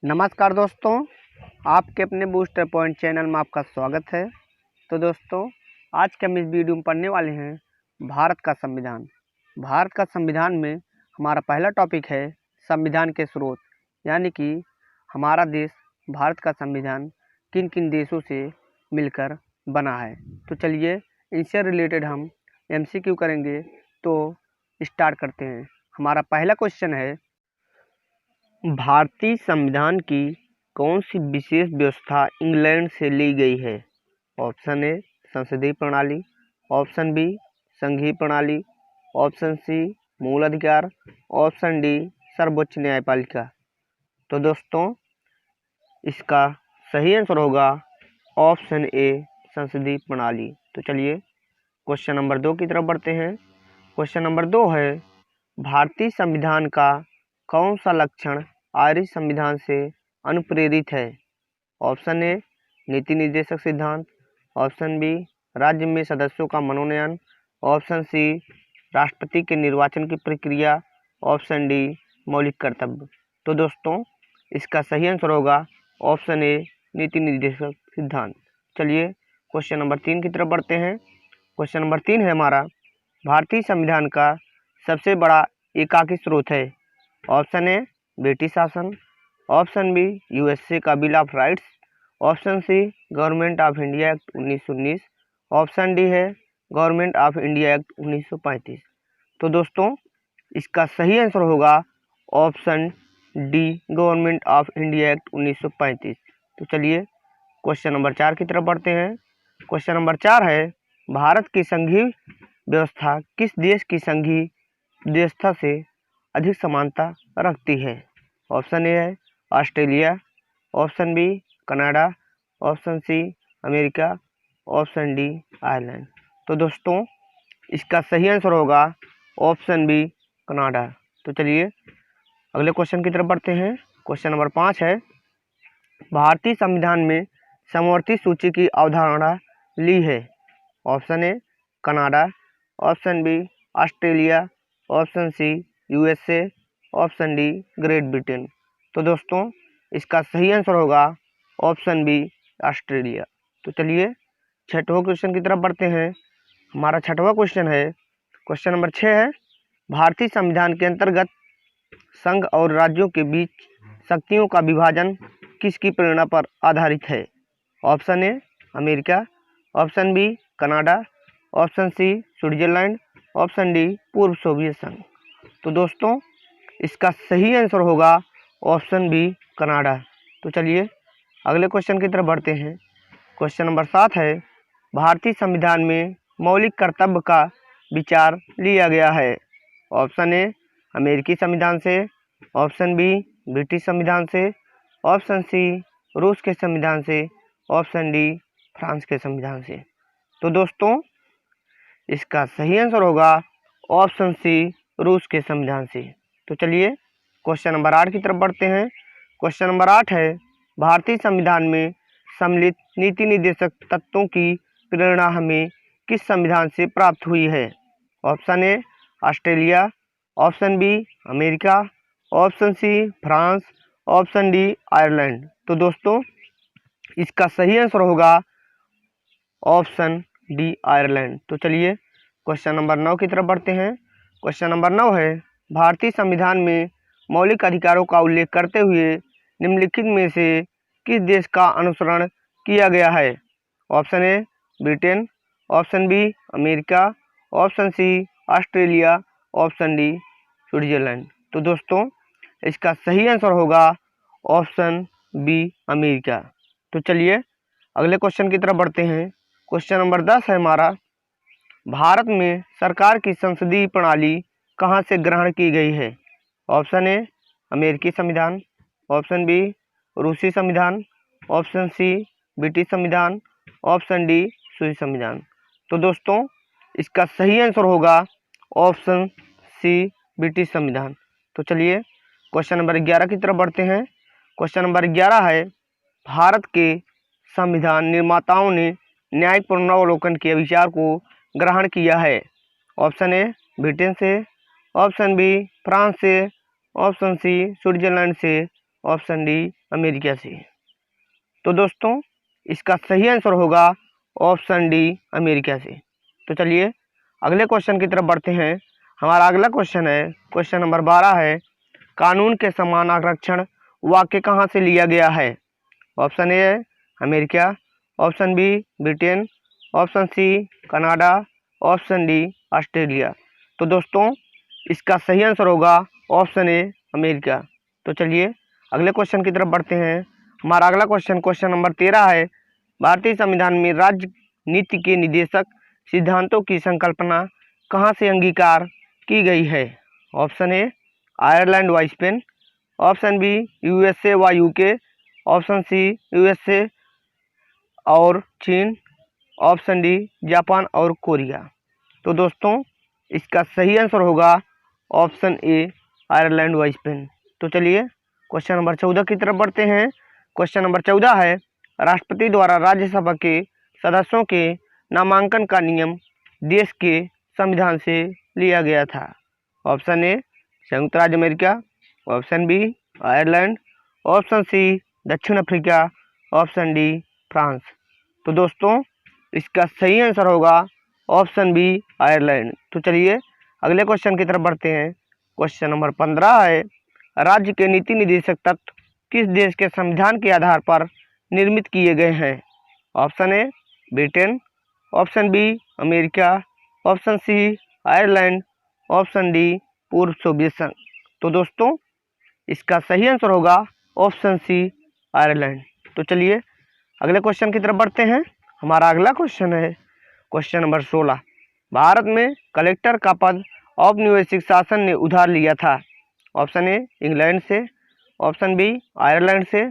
नमस्कार दोस्तों, आपके अपने बूस्टर पॉइंट चैनल में आपका स्वागत है। तो दोस्तों, आज के हम इस वीडियो में पढ़ने वाले हैं भारत का संविधान। भारत का संविधान में हमारा पहला टॉपिक है संविधान के स्रोत, यानी कि हमारा देश भारत का संविधान किन किन देशों से मिलकर बना है। तो चलिए इनसे रिलेटेड हम MCQ करेंगे। तो स्टार्ट करते हैं। हमारा पहला क्वेश्चन है, भारतीय संविधान की कौन सी विशेष व्यवस्था इंग्लैंड से ली गई है? ऑप्शन ए संसदीय प्रणाली, ऑप्शन बी संघीय प्रणाली, ऑप्शन सी मूल अधिकार, ऑप्शन डी सर्वोच्च न्यायपालिका। तो दोस्तों, इसका सही आंसर होगा ऑप्शन ए संसदीय प्रणाली। तो चलिए क्वेश्चन नंबर 2 की तरफ बढ़ते हैं। क्वेश्चन नंबर 2 है, भारतीय संविधान का कौन सा लक्षण आयरिश संविधान से अनुप्रेरित है? ऑप्शन ए नीति निर्देशक सिद्धांत, ऑप्शन बी राज्य में सदस्यों का मनोनयन, ऑप्शन सी राष्ट्रपति के निर्वाचन की प्रक्रिया, ऑप्शन डी मौलिक कर्तव्य। तो दोस्तों, इसका सही आंसर होगा ऑप्शन ए नीति निर्देशक सिद्धांत। चलिए क्वेश्चन नंबर 3 की तरफ बढ़ते हैं। क्वेश्चन नंबर 3 है हमारा, भारतीय संविधान का सबसे बड़ा एकाकी स्रोत है? ऑप्शन ए ब्रिटिश शासन, ऑप्शन बी USA का bill of rights, option C government of India act 1919, option D है गवर्नमेंट ऑफ इंडिया एक्ट 1935। तो दोस्तों, इसका सही आंसर होगा option D government of India act 1935। तो चलिए क्वेश्चन नंबर 4 की तरफ बढ़ते हैं। क्वेश्चन नंबर 4 है, भारत की संघीय व्यवस्था किस देश की संघीय व्यवस्था से अधिक समानता रखती है? ऑप्शन ए है Australia, option B Canada, option C America, option D Ireland. तो दोस्तों, इसका सही आंसर होगा ऑप्शन बी कनाडा। तो चलिए अगले क्वेश्चन की तरफ बढ़ते हैं। क्वेश्चन नंबर 5 है, भारतीय संविधान में समवर्ती सूची की अवधारणा ली है? Option A Canada, option B Australia, option C USA, option D Great Britain. तो दोस्तों, इसका सही आंसर होगा ऑप्शन बी ऑस्ट्रेलिया। तो चलिए छठवां क्वेश्चन की तरफ बढ़ते हैं। हमारा छठवां क्वेश्चन है, क्वेश्चन नंबर 6 है, भारतीय संविधान के अंतर्गत संघ और राज्यों के बीच शक्तियों का विभाजन किसकी प्रेरणा पर आधारित है? Option A America, option B Canada, option C Switzerland, option D पूर्व सोवियत संघ। तो दोस्तों, इसका सही आंसर होगा ऑप्शन बी कनाडा। तो चलिए अगले क्वेश्चन की तरफ बढ़ते हैं। क्वेश्चन नंबर 7 है, भारतीय संविधान में मौलिक कर्तव्य का विचार लिया गया है? ऑप्शन ए अमेरिकी संविधान से, ऑप्शन बी ब्रिटिश संविधान से, ऑप्शन सी रूस के संविधान से, ऑप्शन डी फ्रांस के संविधान से। तो दोस्तों, इसका सही आंसर होगा ऑप्शन सी रूस के संविधान से। तो चलिए क्वेश्चन नंबर 8 की तरफ बढ़ते हैं। क्वेश्चन नंबर 8 है, भारतीय संविधान में सम्मिलित नीति निर्देशक तत्वों की प्रेरणा हमें किस संविधान से प्राप्त हुई है? Option A Australia, option B America, option C France, option D Ireland. तो दोस्तों, इसका सही आंसर होगा ऑप्शन डी आयरलैंड। तो चलिए क्वेश्चन नंबर 9 की तरफ बढ़ते हैं। क्वेश्चन नंबर 9 है, भारतीय संविधान में मौलिक अधिकारों का उल्लेख करते हुए निम्नलिखित में से किस देश का अनुसरण किया गया है? Option A Britain, option B America, option C Australia, option D Switzerland. तो दोस्तों, इसका सही आंसर होगा ऑप्शन बी अमेरिका। तो चलिए अगले क्वेश्चन की तरफ बढ़ते हैं। क्वेश्चन नंबर 10 है हमारा, भारत में सरकार की संसदीय प्रणाली कहाँ से ग्रहण की गई है? ऑप्शन ए अमेरिकी संविधान, ऑप्शन बी रूसी संविधान, ऑप्शन सी ब्रिटिश संविधान, ऑप्शन डी स्विस संविधान। तो दोस्तों, इसका सही आंसर होगा ऑप्शन सी ब्रिटिश संविधान। तो चलिए क्वेश्चन नंबर 11 की तरफ बढ़ते हैं। क्वेश्चन नंबर 11 है, भारत के संविधान निर्माताओं ने न्यायिक पुनरावलोकन के विचार को ग्रहण किया है? ऑप्शन ए ब्रिटेन से, ऑप्शन बी फ्रांस से, ऑप्शन सी स्विट्जरलैंड से, ऑप्शन डी अमेरिका से। तो दोस्तों इसका सही आंसर होगा ऑप्शन डी अमेरिका से। तो चलिए अगले क्वेश्चन की तरफ बढ़ते हैं। हमारा अगला क्वेश्चन है क्वेश्चन नंबर 12 है, कानून के समान आरक्षण वाक्य कहाँ से लिया गया है? ऑप्शन ए है America, option B Britain, option C Canada, option D Australia. तो दोस्तों इसका सही आंसर होगा ऑप्शन ए अमेरिका। तो चलिए अगले क्वेश्चन की तरफ बढ़ते हैं। हमारा अगला क्वेश्चन क्वेश्चन नंबर 13 है, भारतीय संविधान में राज्य नीति के निदेशक सिद्धांतों की संकल्पना कहाँ से अंगीकार की गई है? ऑप्शन ए आयरलैंड व स्पेन, ऑप्शन बी यूएसए व यूके, ऑप्शन सी यूएसए और चीन, ऑप्शन डी जापान और कोरिया। तो दोस्तों इसका सही आंसर होगा ऑप्शन ए आयरलैंड व स्पेन। तो चलिए क्वेश्चन नंबर 14 की तरफ बढ़ते हैं। क्वेश्चन नंबर 14 है, राष्ट्रपति द्वारा राज्यसभा के सदस्यों के नामांकन का नियम देश के संविधान से लिया गया था। ऑप्शन ए संयुक्त राज्य America, option B Ireland, option C दक्षिण अफ्रीका, ऑप्शन डी फ्रांस। तो दोस्तों इसका सही आंसर होगा ऑप्शन बी आयरलैंड। तो चलिए अगले क्वेश्चन की तरफ बढ़ते हैं। क्वेश्चन नंबर 15 है, राज्य के नीति निदेशक तत्व किस देश के संविधान के आधार पर निर्मित किए गए हैं? Option A Britain, option B America, option C Ireland, option D पूर्व सोवियत संघ। तो दोस्तों इसका सही आंसर होगा ऑप्शन सी आयरलैंड। तो चलिए अगले क्वेश्चन की तरफ बढ़ते हैं। हमारा अगला क्वेश्चन है क्वेश्चन नंबर 16, भारत में कलेक्टर का पद औपनिवेशिक शासन ने उधार लिया था। ऑप्शन ए इंग्लैंड से, ऑप्शन बी आयरलैंड से,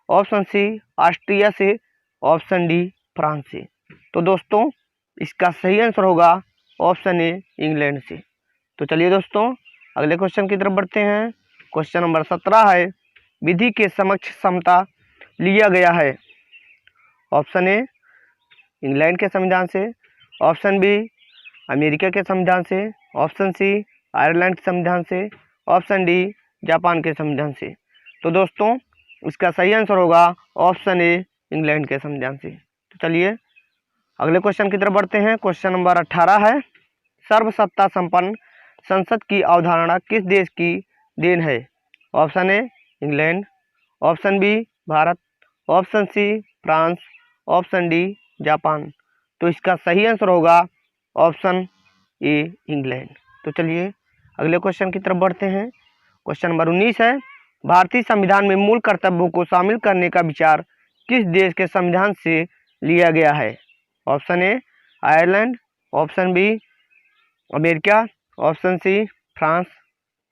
ऑप्शन सी ऑस्ट्रिया से, ऑप्शन डी फ्रांस से। तो दोस्तों इसका सही आंसर होगा ऑप्शन ए इंग्लैंड से। तो चलिए दोस्तों अगले क्वेश्चन की तरफ बढ़ते हैं। क्वेश्चन नंबर 17 है, विधि के समक्ष समता लिया गया है। ऑप्शन ए इंग्लैंड के संविधान से, ऑप्शन बी अमेरिका के संविधान से, ऑप्शन सी आयरलैंड के संविधान से, ऑप्शन डी जापान के संविधान से। तो दोस्तों इसका सही आंसर होगा ऑप्शन ए इंग्लैंड के संविधान से। तो चलिए अगले क्वेश्चन की तरफ बढ़ते हैं। क्वेश्चन नंबर 18 है, सर्वसत्ता संपन्न संसद की अवधारणा किस देश की देन है? Option A England, option B Bharat, option C France, option D Japan. तो इसका सही आंसर होगा ऑप्शन ए इंग्लैंड। तो चलिए अगले क्वेश्चन की तरफ बढ़ते हैं। क्वेश्चन नंबर 19 है, भारतीय संविधान में मूल कर्तव्यों को शामिल करने का विचार किस देश के संविधान से लिया गया है? Option A Ireland, option B America, option C France,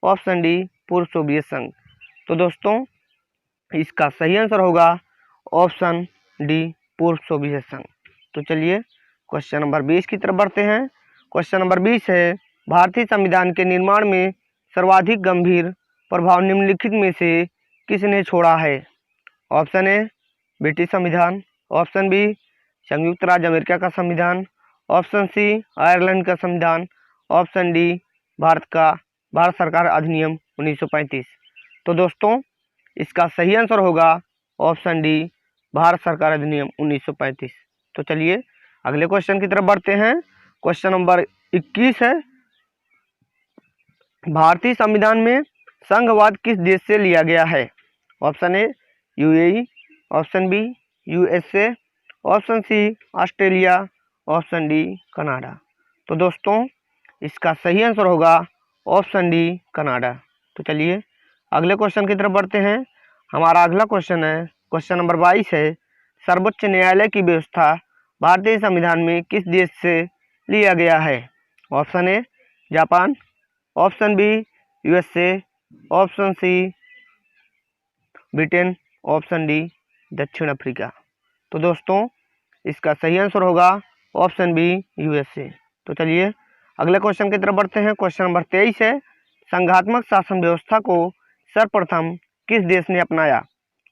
option D पूर्व सोवियत संघ। तो दोस्तों इसका सही आंसर होगा ऑप्शन डी पूर्व सोवियत संघ। तो चलिए क्वेश्चन नंबर 20 की तरफ बढ़ते हैं। क्वेश्चन नंबर 20 है, भारतीय संविधान के निर्माण में सर्वाधिक गंभीर प्रभाव निम्नलिखित में से किसने छोड़ा है? ऑप्शन ए ब्रिटिश संविधान, ऑप्शन बी संयुक्त राज्य अमेरिका का संविधान, ऑप्शन सी आयरलैंड का संविधान, ऑप्शन डी भारत सरकार अधिनियम 1935। तो दोस्तों इसका सही आंसर होगा ऑप्शन डी भारत सरकार अधिनियम 1935। तो चलिए अगले क्वेश्चन की तरफ बढ़ते हैं। क्वेश्चन नंबर 21 है, भारतीय संविधान में संघवाद किस देश से लिया गया है? Option A UAE, option B USA, option C Australia, option D Canada. तो दोस्तों इसका सही आंसर होगा ऑप्शन डी कनाडा। तो चलिए अगले क्वेश्चन की तरफ बढ़ते हैं। हमारा अगला क्वेश्चन है क्वेश्चन नंबर 22 है, सर्वोच्च न्यायालय की व्यवस्था भारतीय संविधान में किस देश से लिया गया है? Option A Japan, option B USA, option C Britain, option D दक्षिण अफ्रीका। तो दोस्तों इसका सही आंसर होगा ऑप्शन बी यूएसए। तो चलिए अगले क्वेश्चन की तरफ बढ़ते हैं। क्वेश्चन नंबर 23 है, संघात्मक शासन व्यवस्था को सर्वप्रथम किस देश ने अपनाया?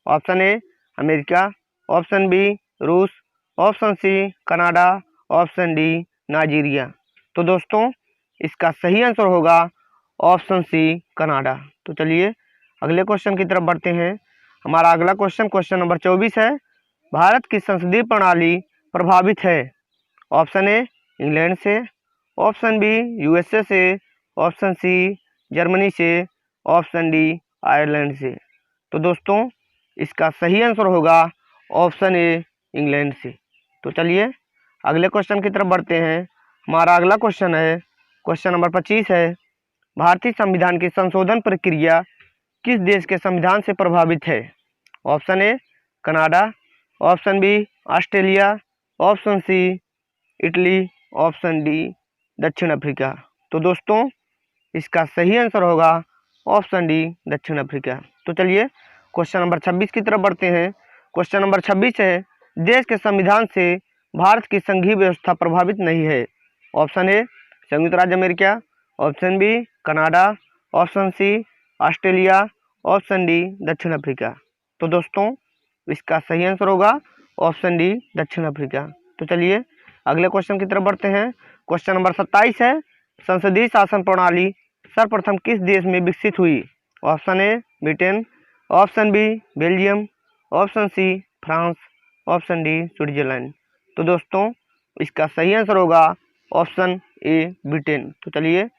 Option A America, option B रूस, option C Canada, option D Nigeria. तो दोस्तों इसका सही आंसर होगा ऑप्शन सी कनाडा। तो चलिए अगले क्वेश्चन की तरफ बढ़ते हैं। हमारा अगला क्वेश्चन नंबर 24 है। भारत की संसदीय प्रणाली प्रभावित है। ऑप्शन ए इंग्लैंड से, ऑप्शन बी यूएसए से, ऑप्शन सी जर्मनी से, ऑप्शन डी आयरलैंड से। तो दोस्तों इसका सही आंसर होगा ऑप्शन ए इंग्लैंड से। तो चलिए अगले क्वेश्चन की तरफ बढ़ते हैं। हमारा अगला क्वेश्चन है, क्वेश्चन नंबर 25 है। भारतीय संविधान की संशोधन प्रक्रिया किस देश के संविधान से प्रभावित है? Option A Canada, option B Australia, option C Italy, option D दक्षिण अफ्रीका। तो दोस्तों इसका सही आंसर होगा ऑप्शन डी दक्षिण अफ्रीका। तो चलिए क्वेश्चन नंबर 26 की तरफ बढ़ते हैं। क्वेश्चन नंबर 26 है, देश के संविधान से भारत की संघीय व्यवस्था प्रभावित नहीं है। ऑप्शन ए संयुक्त राज्य America, option B Canada, option C Australia, option D दक्षिण अफ्रीका। तो दोस्तों इसका सही आंसर होगा ऑप्शन डी दक्षिण अफ्रीका। तो चलिए अगले क्वेश्चन की तरफ बढ़ते हैं। क्वेश्चन नंबर 27 है, संसदीय शासन प्रणाली सर्वप्रथम किस देश में विकसित हुई? Option A Britain, option B Belgium, option C France, option D Switzerland. तो दोस्तों इसका सही आंसर होगा ऑप्शन ए ब्रिटेन। तो चलिए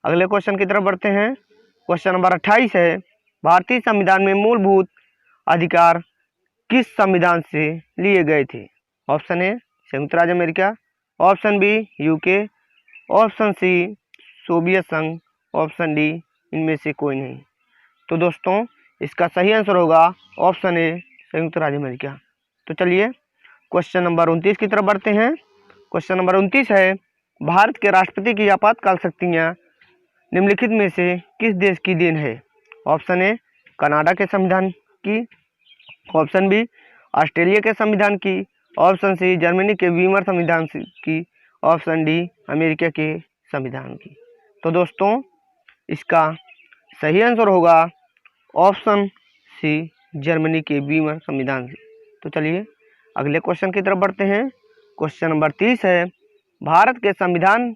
अगले क्वेश्चन की तरफ बढ़ते हैं। क्वेश्चन नंबर 28 है, भारतीय संविधान में मूलभूत अधिकार किस संविधान से लिए गए थे? ऑप्शन ए संयुक्त राज्य America, option B UK, option C Soviet संघ, ऑप्शन डी इनमें से कोई नहीं। तो दोस्तों इसका सही आंसर होगा ऑप्शन ए संयुक्त राज्य अमेरिका। तो चलिए क्वेश्चन नंबर 29 की तरफ बढ़ते हैं। क्वेश्चन नंबर 29 है, भारत के राष्ट्रपति की आपातकाल शक्तियाँ निम्नलिखित में से किस देश की देन है? ऑप्शन ए कनाडा के संविधान की, ऑप्शन बी ऑस्ट्रेलिया के संविधान की, ऑप्शन सी जर्मनी के वीमर संविधान की, ऑप्शन डी अमेरिका के संविधान की। तो दोस्तों इसका सही आंसर होगा ऑप्शन सी जर्मनी के वीमर संविधान से। तो चलिए अगले क्वेश्चन की तरफ बढ़ते हैं। क्वेश्चन नंबर 30 है, भारत के संविधान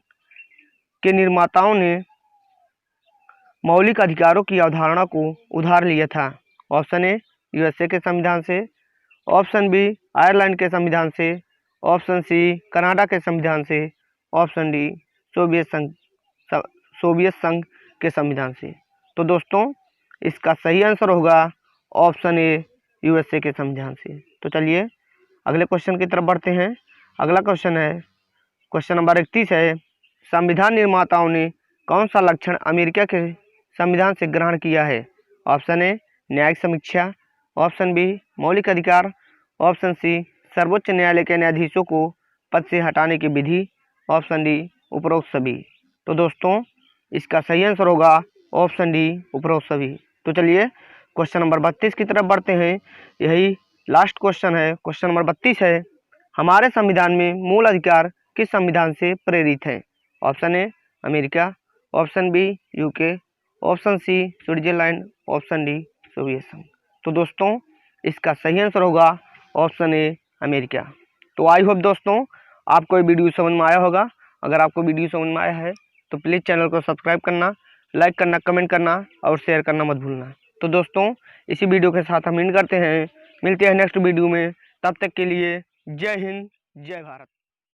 के निर्माताओं ने मौलिक अधिकारों की अवधारणा को उधार लिया था। ऑप्शन ए यूएसए के संविधान से, ऑप्शन बी आयरलैंड के संविधान से, ऑप्शन सी कनाडा के संविधान से, ऑप्शन डी सोवियत संघ के संविधान से। तो दोस्तों इसका सही आंसर होगा ऑप्शन ए यूएसए के संविधान से। तो चलिए अगले क्वेश्चन की तरफ बढ़ते हैं। अगला क्वेश्चन है, क्वेश्चन नंबर 31 है, संविधान निर्माताओं ने कौन सा लक्षण अमेरिका के संविधान से ग्रहण किया है? ऑप्शन ए न्यायिक समीक्षा, ऑप्शन बी मौलिक अधिकार, ऑप्शन सी सर्वोच्च न्यायालय के न्यायाधीशों को पद से हटाने की विधि, ऑप्शन डी उपरोक्त सभी। तो दोस्तों इसका सही आंसर होगा ऑप्शन डी उपरोक्त सभी। तो चलिए क्वेश्चन नंबर 32 की तरफ बढ़ते हैं। यही लास्ट क्वेश्चन है। क्वेश्चन नंबर 32 है, हमारे संविधान में मूल अधिकार किस संविधान से प्रेरित है? Option A America, option B UK, option C Switzerland, option D Soviet संघ। तो दोस्तों इसका सही आंसर होगा ऑप्शन ए अमेरिका। तो आई होप दोस्तों आपको ये वीडियो समझ में आया होगा। अगर आपको वीडियो समझ में आया है तो प्लीज़ चैनल को सब्सक्राइब करना, लाइक करना, कमेंट करना और शेयर करना मत भूलना। तो दोस्तों इसी वीडियो के साथ हम एंड करते हैं, मिलते हैं नेक्स्ट वीडियो में। तब तक के लिए जय हिंद, जय भारत।